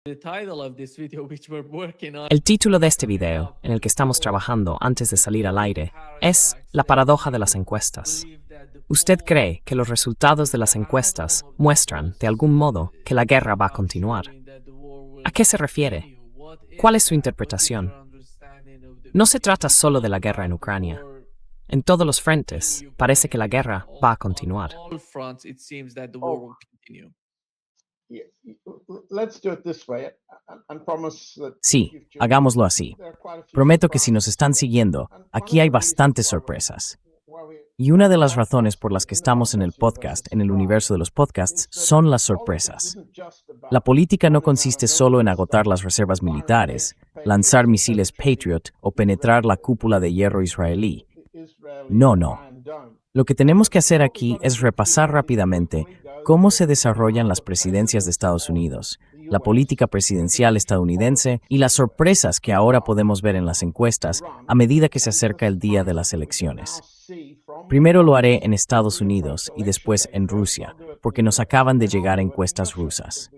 El título de este video, en el que estamos trabajando antes de salir al aire, es La paradoja de las encuestas. ¿Usted cree que los resultados de las encuestas muestran, de algún modo, que la guerra va a continuar? ¿A qué se refiere? ¿Cuál es su interpretación? No se trata solo de la guerra en Ucrania. En todos los frentes, parece que la guerra va a continuar. Sí, hagámoslo así. Prometo que si nos están siguiendo, aquí hay bastantes sorpresas. Y una de las razones por las que estamos en el podcast, en el universo de los podcasts, son las sorpresas. La política no consiste solo en agotar las reservas militares, lanzar misiles Patriot o penetrar la cúpula de hierro israelí. No. Lo que tenemos que hacer aquí es repasar rápidamente cómo se desarrollan las presidencias de Estados Unidos, la política presidencial estadounidense y las sorpresas que ahora podemos ver en las encuestas a medida que se acerca el día de las elecciones. Primero lo haré en Estados Unidos y después en Rusia, porque nos acaban de llegar encuestas rusas.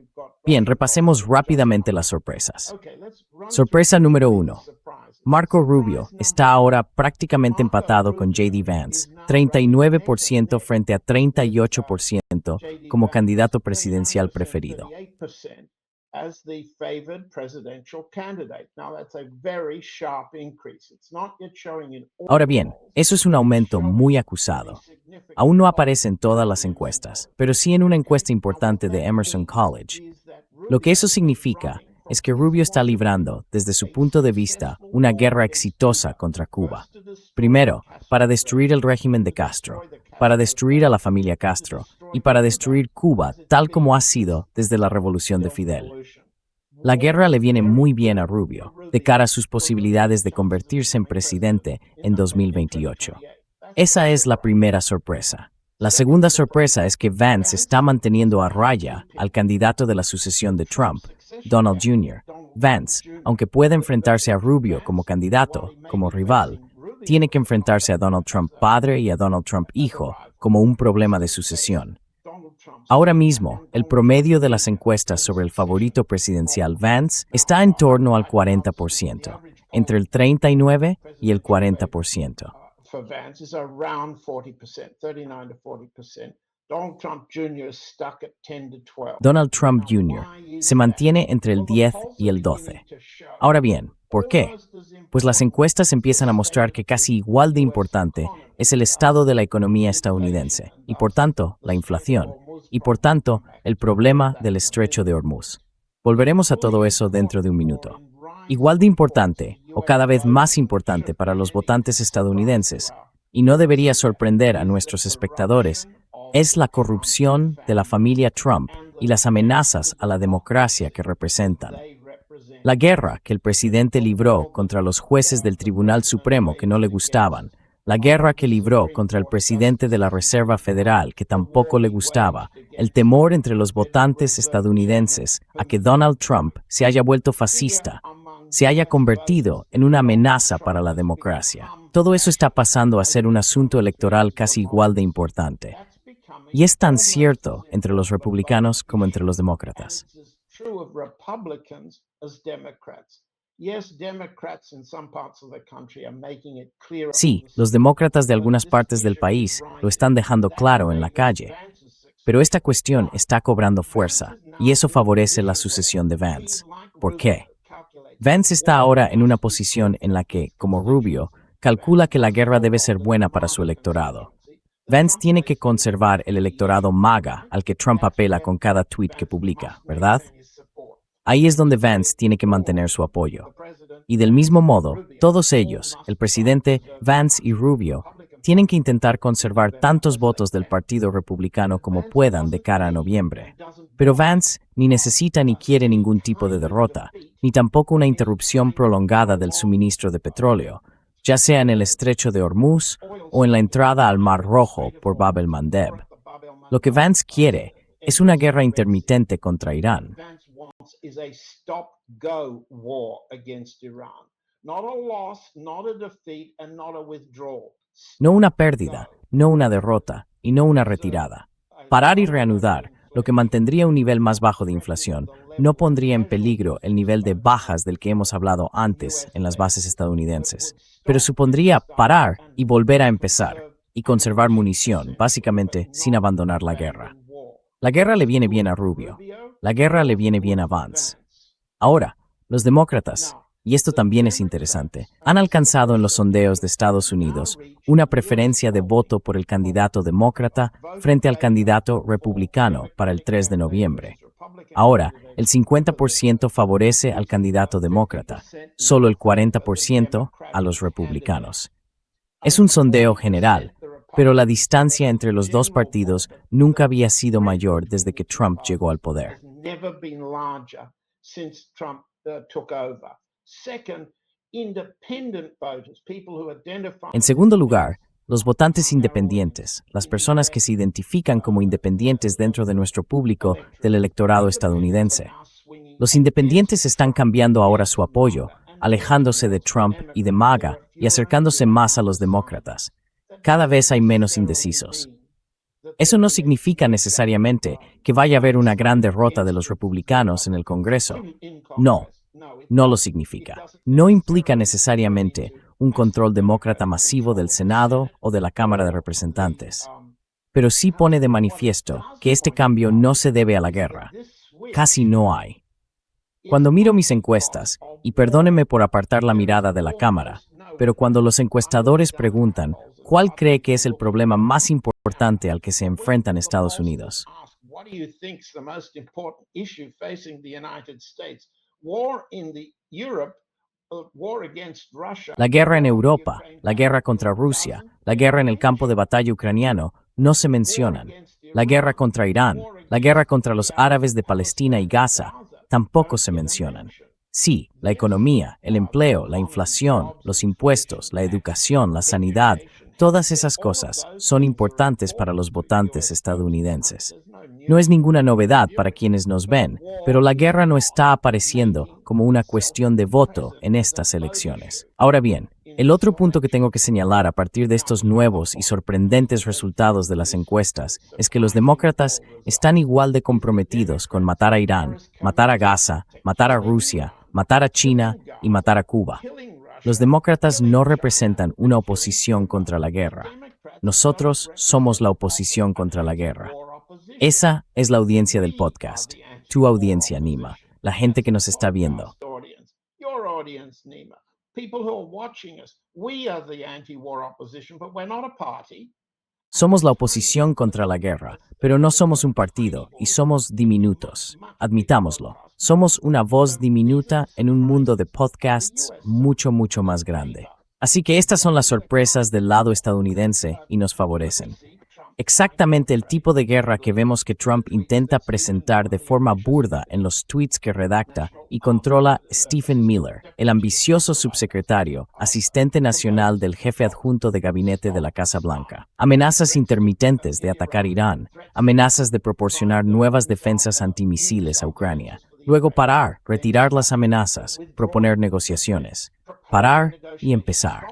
Bien, repasemos rápidamente las sorpresas. Sorpresa número 1. Marco Rubio está ahora prácticamente empatado con J.D. Vance, 39% frente a 38% como candidato presidencial preferido. Ahora bien, eso es un aumento muy acusado. Aún no aparece en todas las encuestas, pero sí en una encuesta importante de Emerson College. Lo que eso significa es que Rubio está librando, desde su punto de vista, una guerra exitosa contra Cuba. Primero, para destruir el régimen de Castro, para destruir a la familia Castro y para destruir Cuba tal como ha sido desde la revolución de Fidel. La guerra le viene muy bien a Rubio, de cara a sus posibilidades de convertirse en presidente en 2028. Esa es la primera sorpresa. La segunda sorpresa es que Vance está manteniendo a raya al candidato de la sucesión de Trump, Donald Jr. Vance, aunque puede enfrentarse a Rubio como candidato, como rival, tiene que enfrentarse a Donald Trump padre y a Donald Trump hijo como un problema de sucesión. Ahora mismo, el promedio de las encuestas sobre el favorito presidencial Vance está en torno al 40%, entre el 39 y el 40%. Donald Trump Jr. se mantiene entre el 10 y el 12. Ahora bien, ¿por qué? Pues las encuestas empiezan a mostrar que casi igual de importante es el estado de la economía estadounidense, y por tanto, la inflación, y por tanto, el problema del estrecho de Hormuz. Volveremos a todo eso dentro de un minuto. Igual de importante, o cada vez más importante para los votantes estadounidenses, y no debería sorprender a nuestros espectadores, es la corrupción de la familia Trump y las amenazas a la democracia que representan. La guerra que el presidente libró contra los jueces del Tribunal Supremo que no le gustaban, la guerra que libró contra el presidente de la Reserva Federal que tampoco le gustaba, el temor entre los votantes estadounidenses a que Donald Trump se haya vuelto fascista, se haya convertido en una amenaza para la democracia. Todo eso está pasando a ser un asunto electoral casi igual de importante. Y es tan cierto entre los republicanos como entre los demócratas. Sí, los demócratas de algunas partes del país lo están dejando claro en la calle. Pero esta cuestión está cobrando fuerza, y eso favorece la sucesión de Vance. ¿Por qué? Vance está ahora en una posición en la que, como Rubio, calcula que la guerra debe ser buena para su electorado. Vance tiene que conservar el electorado MAGA al que Trump apela con cada tweet que publica, ¿verdad? Ahí es donde Vance tiene que mantener su apoyo. Y del mismo modo, todos ellos, el presidente, Vance y Rubio, tienen que intentar conservar tantos votos del Partido Republicano como puedan de cara a noviembre. Pero Vance ni necesita ni quiere ningún tipo de derrota, ni tampoco una interrupción prolongada del suministro de petróleo, ya sea en el estrecho de Hormuz o en la entrada al Mar Rojo por Bab el-Mandeb. Lo que Vance quiere es una guerra intermitente contra Irán. No una pérdida, no una derrota y no una retirada. Parar y reanudar, lo que mantendría un nivel más bajo de inflación, no pondría en peligro el nivel de bajas del que hemos hablado antes en las bases estadounidenses, pero supondría parar y volver a empezar y conservar munición, básicamente sin abandonar la guerra. La guerra le viene bien a Rubio. La guerra le viene bien a Vance. Ahora, los demócratas, y esto también es interesante, han alcanzado en los sondeos de Estados Unidos una preferencia de voto por el candidato demócrata frente al candidato republicano para el 3 de noviembre. Ahora, el 50% favorece al candidato demócrata, solo el 40% a los republicanos. Es un sondeo general, pero la distancia entre los dos partidos nunca había sido mayor desde que Trump llegó al poder. En segundo lugar, los votantes independientes, las personas que se identifican como independientes dentro de nuestro público del electorado estadounidense. Los independientes están cambiando ahora su apoyo, alejándose de Trump y de MAGA y acercándose más a los demócratas. Cada vez hay menos indecisos. Eso no significa necesariamente que vaya a haber una gran derrota de los republicanos en el Congreso. No lo significa. No implica necesariamente un control demócrata masivo del Senado o de la Cámara de Representantes. Pero sí pone de manifiesto que este cambio no se debe a la guerra. Casi no hay. Cuando miro mis encuestas, y perdónenme por apartar la mirada de la cámara, pero cuando los encuestadores preguntan ¿cuál cree que es el problema más importante al que se enfrentan Estados Unidos? La guerra en Europa, la guerra contra Rusia, la guerra en el campo de batalla ucraniano no se mencionan. La guerra contra Irán, la guerra contra los árabes de Palestina y Gaza tampoco se mencionan. Sí, la economía, el empleo, la inflación, los impuestos, la educación, la sanidad, todas esas cosas son importantes para los votantes estadounidenses. No es ninguna novedad para quienes nos ven, pero la guerra no está apareciendo como una cuestión de voto en estas elecciones. Ahora bien, el otro punto que tengo que señalar a partir de estos nuevos y sorprendentes resultados de las encuestas es que los demócratas están igual de comprometidos con matar a Irán, matar a Gaza, matar a Rusia, matar a China y matar a Cuba. Los demócratas no representan una oposición contra la guerra. Nosotros somos la oposición contra la guerra. Esa es la audiencia del podcast. Tu audiencia, Nima. La gente que nos está viendo. Somos la oposición contra la guerra, pero no somos un partido y somos diminutos. Admitámoslo. Somos una voz diminuta en un mundo de podcasts mucho más grande. Así que estas son las sorpresas del lado estadounidense y nos favorecen. Exactamente el tipo de guerra que vemos que Trump intenta presentar de forma burda en los tweets que redacta y controla Stephen Miller, el ambicioso subsecretario, asistente nacional del jefe adjunto de gabinete de la Casa Blanca. Amenazas intermitentes de atacar Irán, amenazas de proporcionar nuevas defensas antimisiles a Ucrania. Luego parar, retirar las amenazas, proponer negociaciones. Parar y empezar.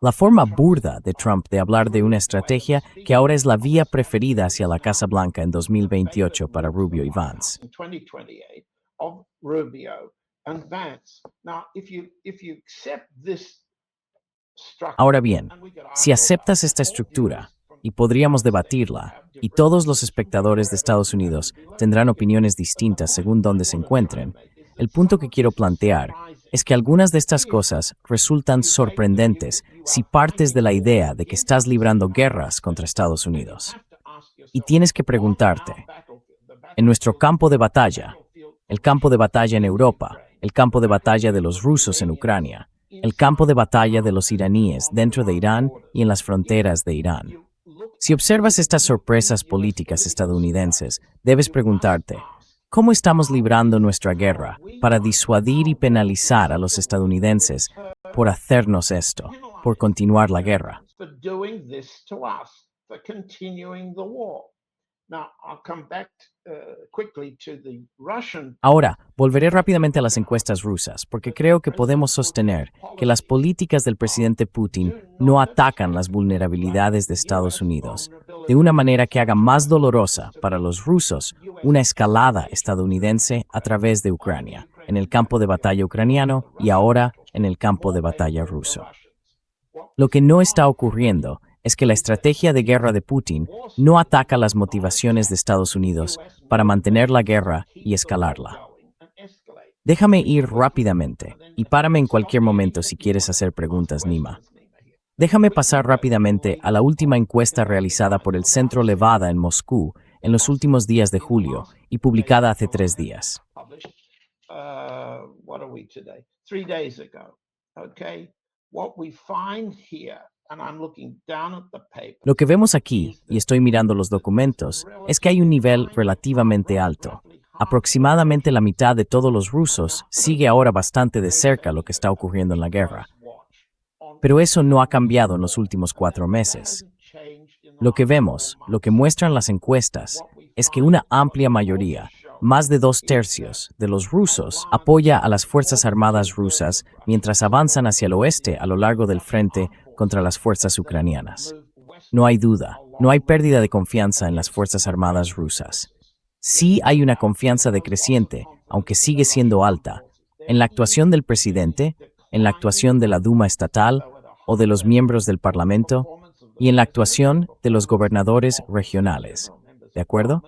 La forma burda de Trump de hablar de una estrategia que ahora es la vía preferida hacia la Casa Blanca en 2028 para Rubio y Vance. Ahora bien, si aceptas esta estructura, y podríamos debatirla, y todos los espectadores de Estados Unidos tendrán opiniones distintas según dónde se encuentren, el punto que quiero plantear es que algunas de estas cosas resultan sorprendentes si partes de la idea de que estás librando guerras contra Estados Unidos. Y tienes que preguntarte, en nuestro campo de batalla, el campo de batalla en Europa, el campo de batalla de los rusos en Ucrania, el campo de batalla de los iraníes dentro de Irán y en las fronteras de Irán. Si observas estas sorpresas políticas estadounidenses, debes preguntarte, ¿cómo estamos librando nuestra guerra para disuadir y penalizar a los estadounidenses por hacernos esto, por continuar la guerra? Ahora, volveré rápidamente a las encuestas rusas, porque creo que podemos sostener que las políticas del presidente Putin no atacan las vulnerabilidades de Estados Unidos de una manera que haga más dolorosa para los rusos una escalada estadounidense a través de Ucrania, en el campo de batalla ucraniano y ahora en el campo de batalla ruso. Lo que no está ocurriendo es que la estrategia de guerra de Putin no ataca las motivaciones de Estados Unidos para mantener la guerra y escalarla. Déjame ir rápidamente, y párame en cualquier momento si quieres hacer preguntas, Nima. Déjame pasar rápidamente a la última encuesta realizada por el Centro Levada en Moscú en los últimos días de julio y publicada hace 3 días. Lo que vemos aquí, y estoy mirando los documentos, es que hay un nivel relativamente alto. Aproximadamente la mitad de todos los rusos sigue ahora bastante de cerca lo que está ocurriendo en la guerra. Pero eso no ha cambiado en los últimos 4 meses. Lo que vemos, lo que muestran las encuestas, es que una amplia mayoría, más de 2/3 de los rusos, apoya a las Fuerzas Armadas rusas mientras avanzan hacia el oeste a lo largo del frente contra las fuerzas ucranianas. No hay duda, no hay pérdida de confianza en las Fuerzas Armadas rusas. Sí hay una confianza decreciente, aunque sigue siendo alta, en la actuación del presidente, en la actuación de la Duma estatal o de los miembros del Parlamento y en la actuación de los gobernadores regionales. ¿De acuerdo?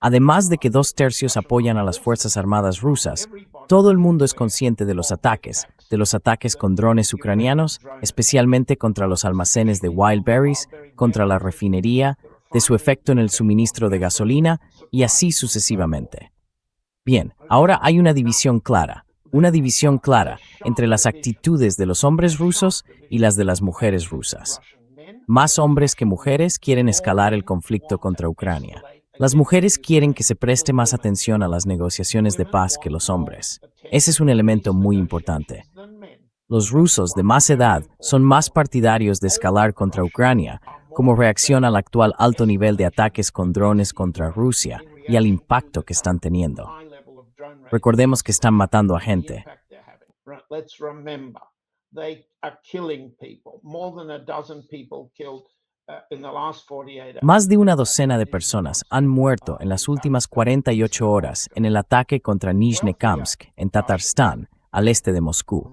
Además de que 2/3 apoyan a las Fuerzas Armadas rusas, todo el mundo es consciente de los ataques con drones ucranianos, especialmente contra los almacenes de Wildberries, contra la refinería, de su efecto en el suministro de gasolina y así sucesivamente. Bien, ahora hay una división clara entre las actitudes de los hombres rusos y las de las mujeres rusas. Más hombres que mujeres quieren escalar el conflicto contra Ucrania. Las mujeres quieren que se preste más atención a las negociaciones de paz que los hombres. Ese es un elemento muy importante. Los rusos de más edad son más partidarios de escalar contra Ucrania como reacción al actual alto nivel de ataques con drones contra Rusia y al impacto que están teniendo. Recordemos que están matando a gente. Más de una docena de personas han muerto en las últimas 48 horas en el ataque contra Nizhnekamsk, en Tatarstán, al este de Moscú.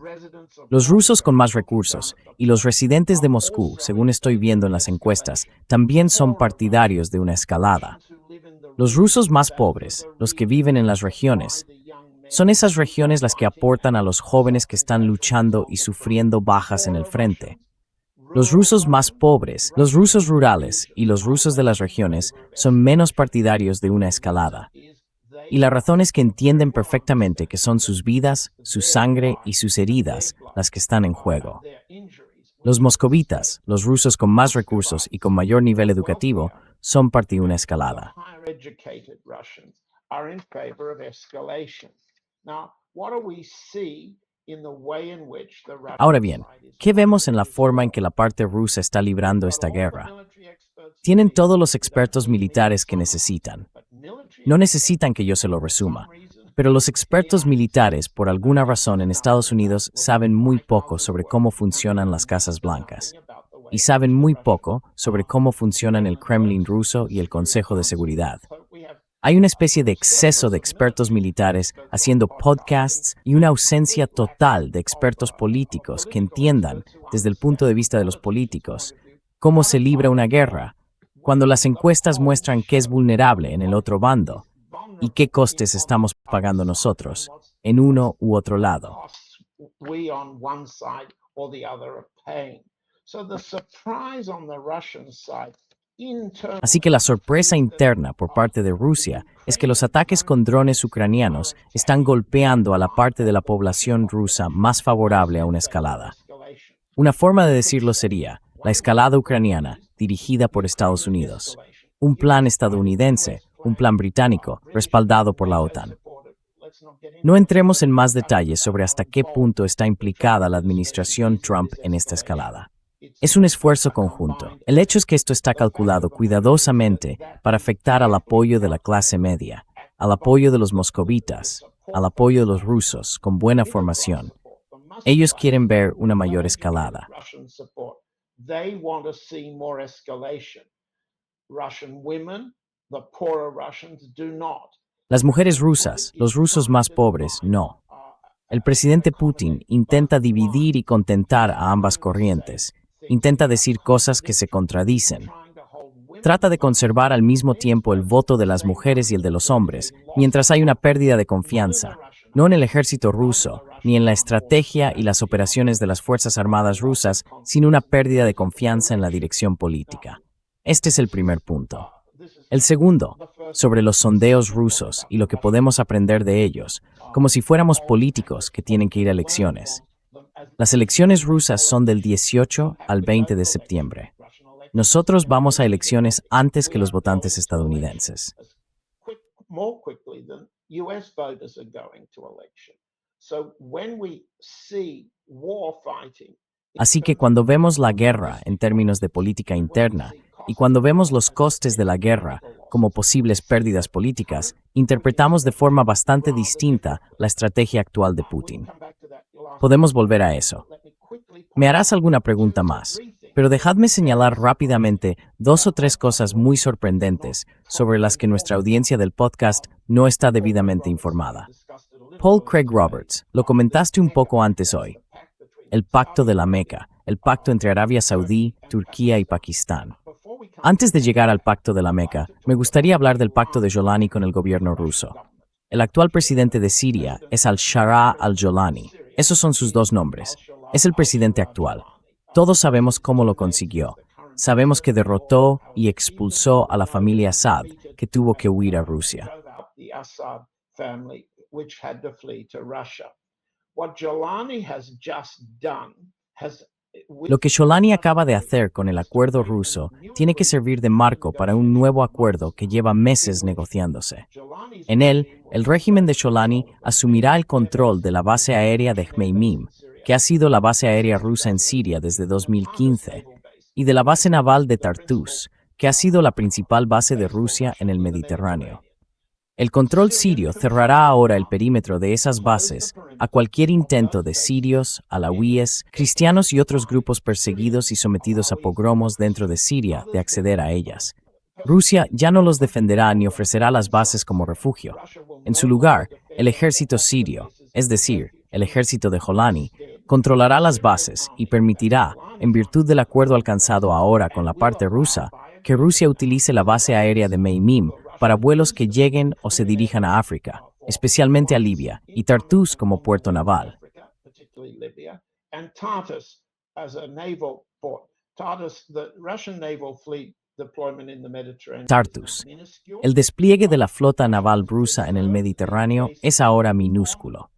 Los rusos con más recursos y los residentes de Moscú, según estoy viendo en las encuestas, también son partidarios de una escalada. Los rusos más pobres, los que viven en las regiones, son esas regiones las que aportan a los jóvenes que están luchando y sufriendo bajas en el frente. Los rusos más pobres, los rusos rurales y los rusos de las regiones son menos partidarios de una escalada. Y la razón es que entienden perfectamente que son sus vidas, su sangre y sus heridas las que están en juego. Los moscovitas, los rusos con más recursos y con mayor nivel educativo, son parte de una escalada. Ahora bien, ¿qué vemos en la forma en que la parte rusa está librando esta guerra? Tienen todos los expertos militares que necesitan. No necesitan que yo se lo resuma, pero los expertos militares, por alguna razón en Estados Unidos, saben muy poco sobre cómo funcionan las Casas Blancas y saben muy poco sobre cómo funcionan el Kremlin ruso y el Consejo de Seguridad. Hay una especie de exceso de expertos militares haciendo podcasts y una ausencia total de expertos políticos que entiendan, desde el punto de vista de los políticos, cómo se libra una guerra, cuando las encuestas muestran que es vulnerable en el otro bando y qué costes estamos pagando nosotros, en uno u otro lado. Así que la sorpresa interna por parte de Rusia es que los ataques con drones ucranianos están golpeando a la parte de la población rusa más favorable a una escalada. Una forma de decirlo sería la escalada ucraniana dirigida por Estados Unidos, un plan estadounidense, un plan británico respaldado por la OTAN. No entremos en más detalles sobre hasta qué punto está implicada la administración Trump en esta escalada. Es un esfuerzo conjunto. El hecho es que esto está calculado cuidadosamente para afectar al apoyo de la clase media, al apoyo de los moscovitas, al apoyo de los rusos con buena formación. Ellos quieren ver una mayor escalada. Las mujeres rusas, los rusos más pobres, no. El presidente Putin intenta dividir y contentar a ambas corrientes. Intenta decir cosas que se contradicen. Trata de conservar al mismo tiempo el voto de las mujeres y el de los hombres, mientras hay una pérdida de confianza, no en el ejército ruso, ni en la estrategia y las operaciones de las Fuerzas Armadas rusas, sino una pérdida de confianza en la dirección política. Este es el primer punto. El segundo, sobre los sondeos rusos y lo que podemos aprender de ellos, como si fuéramos políticos que tienen que ir a elecciones. Las elecciones rusas son del 18 al 20 de septiembre. Nosotros vamos a elecciones antes que los votantes estadounidenses. Así que cuando vemos la guerra en términos de política interna y cuando vemos los costes de la guerra como posibles pérdidas políticas, interpretamos de forma bastante distinta la estrategia actual de Putin. Podemos volver a eso. Me harás alguna pregunta más, pero dejadme señalar rápidamente 2 o 3 cosas muy sorprendentes sobre las que nuestra audiencia del podcast no está debidamente informada. Paul Craig Roberts, lo comentaste un poco antes hoy. El Pacto de la Meca, el pacto entre Arabia Saudí, Turquía y Pakistán. Antes de llegar al Pacto de la Meca, me gustaría hablar del Pacto de Jolani con el gobierno ruso. El actual presidente de Siria es al-Shara al-Jolani. Esos son sus 2 nombres. Es el presidente actual. Todos sabemos cómo lo consiguió. Sabemos que derrotó y expulsó a la familia Assad, que tuvo que huir a Rusia. Lo que Jolani acaba de hacer con el acuerdo ruso tiene que servir de marco para un nuevo acuerdo que lleva meses negociándose. En él, el régimen de Jolani asumirá el control de la base aérea de Khmeimim, que ha sido la base aérea rusa en Siria desde 2015, y de la base naval de Tartus, que ha sido la principal base de Rusia en el Mediterráneo. El control sirio cerrará ahora el perímetro de esas bases a cualquier intento de sirios, alawíes, cristianos y otros grupos perseguidos y sometidos a pogromos dentro de Siria de acceder a ellas. Rusia ya no los defenderá ni ofrecerá las bases como refugio. En su lugar, el ejército sirio, es decir, el ejército de Jolani, controlará las bases y permitirá, en virtud del acuerdo alcanzado ahora con la parte rusa, que Rusia utilice la base aérea de Meimim para vuelos que lleguen o se dirijan a África, especialmente a Libia, y Tartus como puerto naval. Tartus. El despliegue de la flota naval rusa en el Mediterráneo es ahora minúsculo,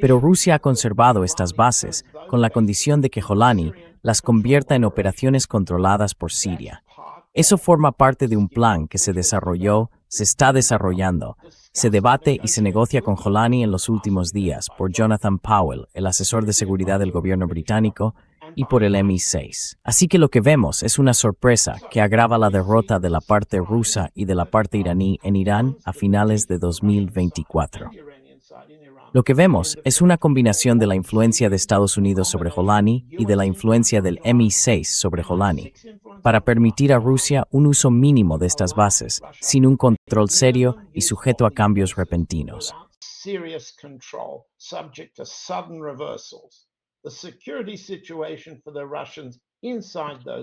pero Rusia ha conservado estas bases con la condición de que Jolani las convierta en operaciones controladas por Siria. Eso forma parte de un plan que se desarrolló, se está desarrollando, se debate y se negocia con Jolani en los últimos días por Jonathan Powell, el asesor de seguridad del gobierno británico, y por el MI6. Así que lo que vemos es una sorpresa que agrava la derrota de la parte rusa y de la parte iraní en Irán a finales de 2024. Lo que vemos es una combinación de la influencia de Estados Unidos sobre Jolani y de la influencia del MI6 sobre Jolani, para permitir a Rusia un uso mínimo de estas bases, sin un control serio y sujeto a cambios repentinos.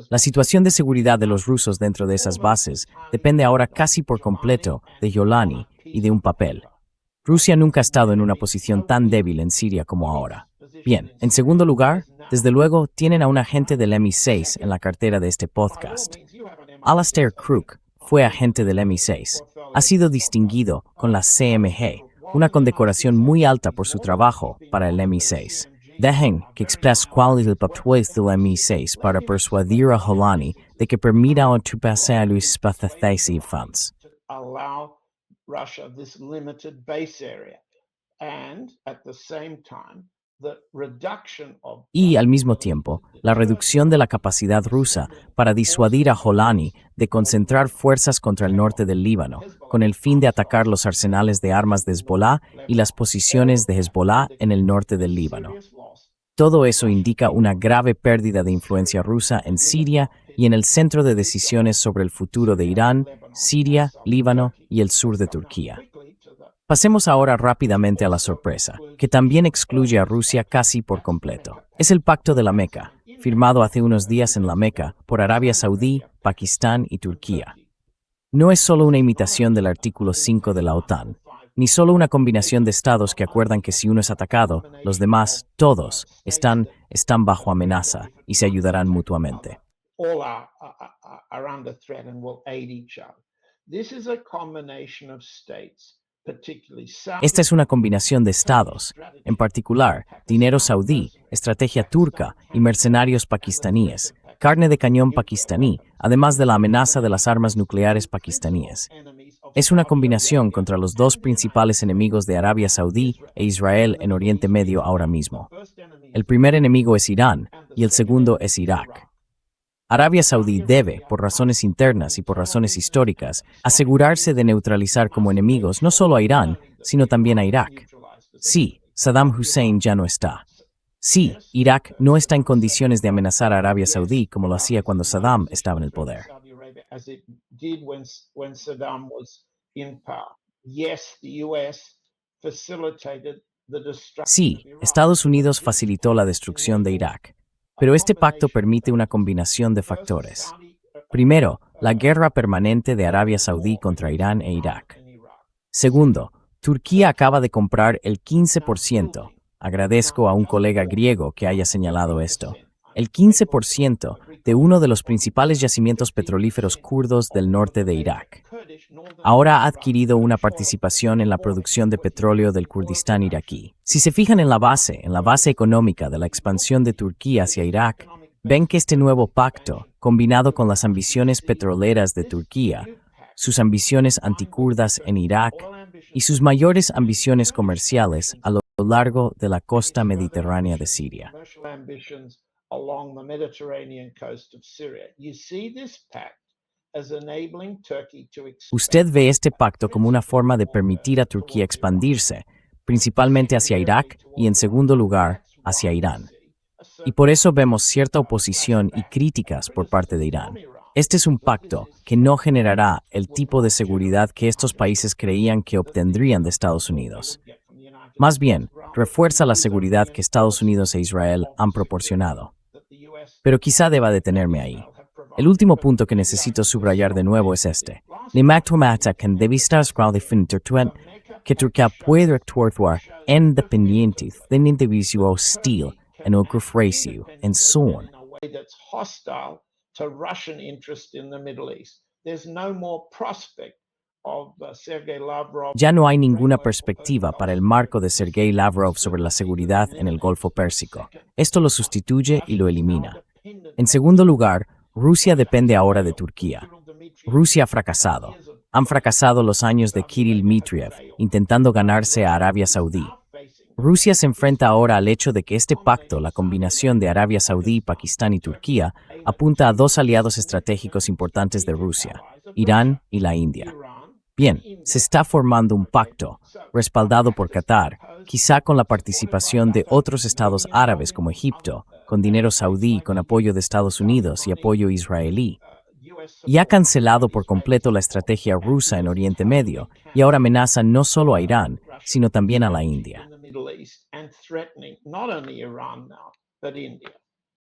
La situación de seguridad de los rusos dentro de esas bases depende ahora casi por completo de Jolani y de un papel. Rusia nunca ha estado en una posición tan débil en Siria como ahora. Bien, en segundo lugar, desde luego, tienen a un agente del MI6 en la cartera de este podcast. Alastair Crooke fue agente del MI6. Ha sido distinguido con la CMG, una condecoración muy alta por su trabajo para el MI6. Dejen que exprese cuál es el papel del MI6 para persuadir a Jolani de que permita ocupar los espacios funds. Russia this limited base area. Y, al mismo tiempo, la reducción de la capacidad rusa para disuadir a Jolani de concentrar fuerzas contra el norte del Líbano, con el fin de atacar los arsenales de armas de Hezbollah y las posiciones de Hezbollah en el norte del Líbano. Todo eso indica una grave pérdida de influencia rusa en Siria y en el centro de decisiones sobre el futuro de Irán, Siria, Líbano y el sur de Turquía. Pasemos ahora rápidamente a la sorpresa, que también excluye a Rusia casi por completo. Es el Pacto de la Meca, firmado hace unos días en la Meca por Arabia Saudí, Pakistán y Turquía. No es solo una imitación del artículo 5 de la OTAN, ni solo una combinación de estados que acuerdan que si uno es atacado, los demás, todos, están bajo amenaza y se ayudarán mutuamente. Esta es una combinación de estados, en particular, dinero saudí, estrategia turca y mercenarios pakistaníes, carne de cañón pakistaní, además de la amenaza de las armas nucleares pakistaníes. Es una combinación contra los dos principales enemigos de Arabia Saudí e Israel en Oriente Medio ahora mismo. El primer enemigo es Irán y el segundo es Irak. Arabia Saudí debe, por razones internas y por razones históricas, asegurarse de neutralizar como enemigos no solo a Irán, sino también a Irak. Sí, Saddam Hussein ya no está. Sí, Irak no está en condiciones de amenazar a Arabia Saudí como lo hacía cuando Saddam estaba en el poder. Sí, Estados Unidos facilitó la destrucción de Irak, pero este pacto permite una combinación de factores. Primero, la guerra permanente de Arabia Saudí contra Irán e Irak. Segundo, Turquía acaba de comprar el 15%. Agradezco a un colega griego que haya señalado esto. El 15% de uno de los principales yacimientos petrolíferos kurdos del norte de Irak. Ahora ha adquirido una participación en la producción de petróleo del Kurdistán iraquí. Si se fijan en la base económica de la expansión de Turquía hacia Irak, ven que este nuevo pacto, combinado con las ambiciones petroleras de Turquía, sus ambiciones antikurdas en Irak y sus mayores ambiciones comerciales a lo largo de la costa mediterránea de Siria. Usted ve este pacto como una forma de permitir a Turquía expandirse, principalmente hacia Irak y, en segundo lugar, hacia Irán. Y por eso vemos cierta oposición y críticas por parte de Irán. Este es un pacto que no generará el tipo de seguridad que estos países creían que obtendrían de Estados Unidos. Más bien, refuerza la seguridad que Estados Unidos e Israel han proporcionado. Pero quizá deba detenerme ahí. El último punto que necesito subrayar de nuevo es este. Nemactomata debe estar que Turquía puede actuar independiente de un individuo hostil en el Gulf en zona. Ya no hay ninguna perspectiva para el marco de Sergei Lavrov sobre la seguridad en el Golfo Pérsico. Esto lo sustituye y lo elimina. En segundo lugar, Rusia depende ahora de Turquía. Rusia ha fracasado. Han fracasado los años de Kirill Dmitriev intentando ganarse a Arabia Saudí. Rusia se enfrenta ahora al hecho de que este pacto, la combinación de Arabia Saudí, Pakistán y Turquía, apunta a dos aliados estratégicos importantes de Rusia, Irán y la India. Bien, se está formando un pacto, respaldado por Qatar, quizá con la participación de otros estados árabes como Egipto, con dinero saudí, con apoyo de Estados Unidos y apoyo israelí. Y ha cancelado por completo la estrategia rusa en Oriente Medio y ahora amenaza no solo a Irán, sino también a la India.